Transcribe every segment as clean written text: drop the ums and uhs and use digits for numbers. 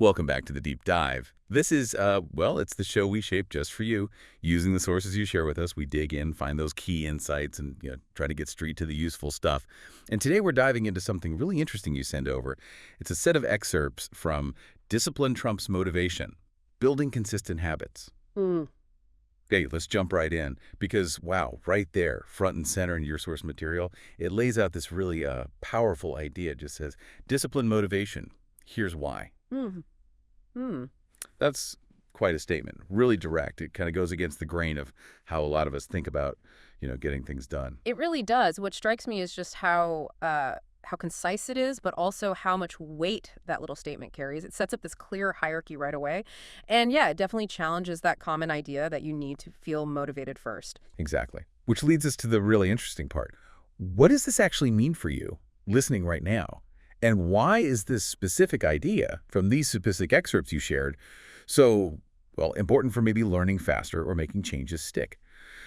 Welcome back to the Deep Dive. This is, well, it's the show we shape just for you. Using the sources you share with us, we dig in, find those key insights, and try to get straight to the useful stuff. And today we're diving into something really interesting you send over. It's a set of excerpts from Discipline Trumps Motivation, Building Consistent Habits. Mm. Okay, let's jump right in because, wow, right there, front and center in your source material, it lays out this really powerful idea. It just says, discipline motivation. Here's why. Mm. Mm. That's quite a statement, really direct. It kind of goes against the grain of how a lot of us think about, getting things done. It really does. What strikes me is just how concise it is, but also how much weight that little statement carries. It sets up this clear hierarchy right away. And yeah, it definitely challenges that common idea that you need to feel motivated first. Exactly. Which leads us to the really interesting part. What does this actually mean for you, listening right now? And why is this specific idea from these specific excerpts you shared so, well, important for maybe learning faster or making changes stick?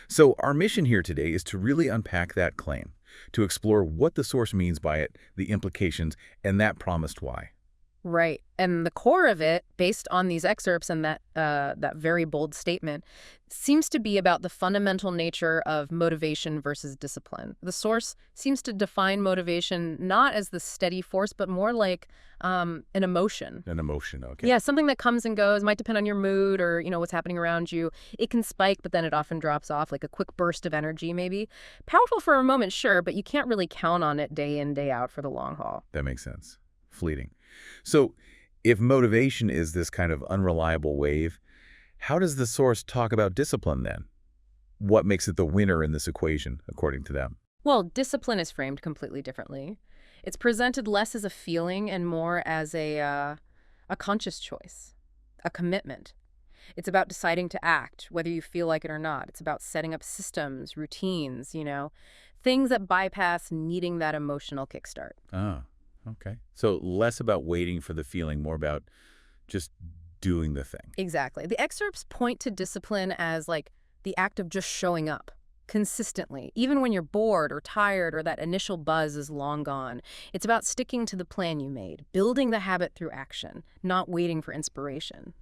So our mission here today is to really unpack that claim, to explore what the source means by it, the implications, and that promised why. Right. And the core of it, based on these excerpts and that very bold statement, seems to be about the fundamental nature of motivation versus discipline. The source seems to define motivation not as the steady force, but more like an emotion. An emotion, okay. Yeah, something that comes and goes, might depend on your mood or, what's happening around you. It can spike, but then it often drops off, like a quick burst of energy maybe. Powerful for a moment, sure, but you can't really count on it day in, day out for the long haul. That makes sense. Fleeting. So if motivation is this kind of unreliable wave, how does the source talk about discipline then? What makes it the winner in this equation, according to them? Well, discipline is framed completely differently. It's presented less as a feeling and more as a conscious choice, a commitment. It's about deciding to act, whether you feel like it or not. It's about setting up systems, routines, things that bypass needing that emotional kickstart. Ah, okay. So less about waiting for the feeling, more about just doing the thing. Exactly. The excerpts point to discipline as like the act of just showing up consistently, even when you're bored or tired or that initial buzz is long gone. It's about sticking to the plan you made, building the habit through action, not waiting for inspiration.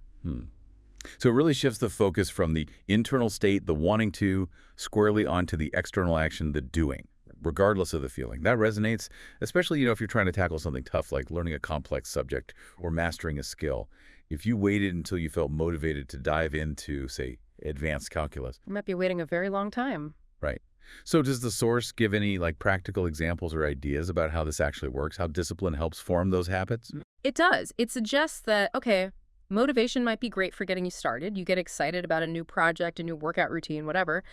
So it really shifts the focus from the internal state, the wanting to, squarely onto the external action, the doing, regardless of the feeling. That resonates, especially, if you're trying to tackle something tough like learning a complex subject or mastering a skill. If you waited until you felt motivated to dive into, say, advanced calculus. You might be waiting a very long time. Right. So does the source give any practical examples or ideas about how this actually works, how discipline helps form those habits? It does. It suggests that, okay, motivation might be great for getting you started. You get excited about a new project, a new workout routine, whatever.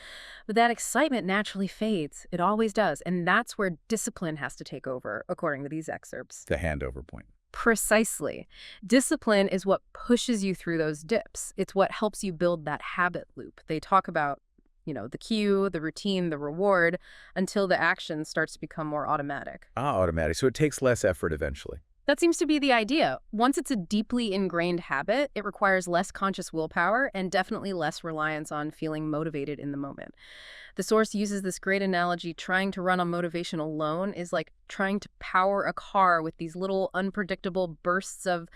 But that excitement naturally fades. It always does. And that's where discipline has to take over, according to these excerpts. The handover point. Precisely. Discipline is what pushes you through those dips. It's what helps you build that habit loop. They talk about, the cue, the routine, the reward, until the action starts to become more automatic. Automatic. So it takes less effort eventually. That seems to be the idea. Once it's a deeply ingrained habit, it requires less conscious willpower and definitely less reliance on feeling motivated in the moment. The source uses this great analogy. Trying to run on motivation alone is like trying to power a car with these little unpredictable bursts of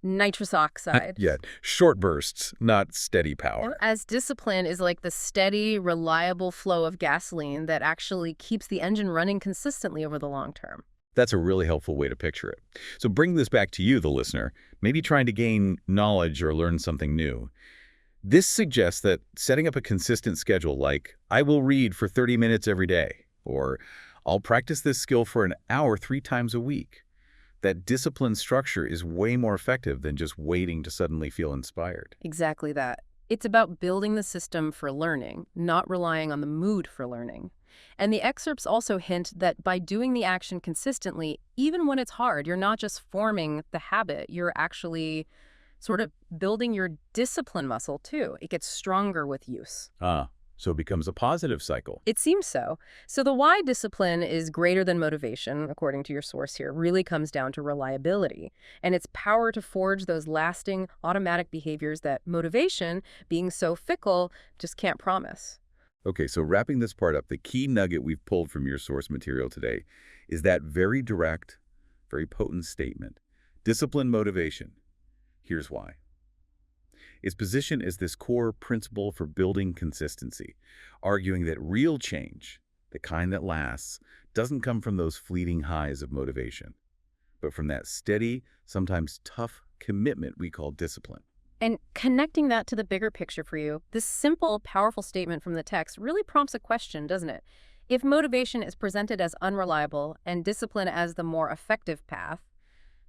nitrous oxide. Yeah, short bursts, not steady power. As discipline is like the steady, reliable flow of gasoline that actually keeps the engine running consistently over the long term. That's a really helpful way to picture it. So bring this back to you, the listener, maybe trying to gain knowledge or learn something new. This suggests that setting up a consistent schedule like, I will read for 30 minutes every day, or I'll practice this skill for an hour 3 times a week. That disciplined structure is way more effective than just waiting to suddenly feel inspired. Exactly that. It's about building the system for learning, not relying on the mood for learning. And the excerpts also hint that by doing the action consistently, even when it's hard, you're not just forming the habit, you're actually sort of building your discipline muscle too. It gets stronger with use. So it becomes a positive cycle. It seems so. So the why discipline is greater than motivation, according to your source here, really comes down to reliability and its power to forge those lasting automatic behaviors that motivation, being so fickle, just can't promise. Okay, so wrapping this part up, the key nugget we've pulled from your source material today is that very direct, very potent statement. Discipline motivation. Here's why. Its position as this core principle for building consistency, arguing that real change, the kind that lasts, doesn't come from those fleeting highs of motivation, but from that steady, sometimes tough commitment we call discipline. And connecting that to the bigger picture for you, this simple, powerful statement from the text really prompts a question, doesn't it? If motivation is presented as unreliable and discipline as the more effective path,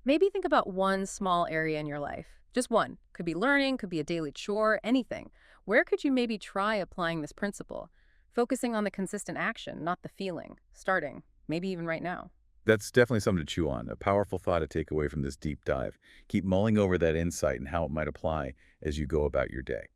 maybe think about one small area in your life. Just one. Could be learning, could be a daily chore, anything. Where could you maybe try applying this principle? Focusing on the consistent action, not the feeling. Starting, maybe even right now. That's definitely something to chew on, a powerful thought to take away from this deep dive. Keep mulling over that insight and how it might apply as you go about your day.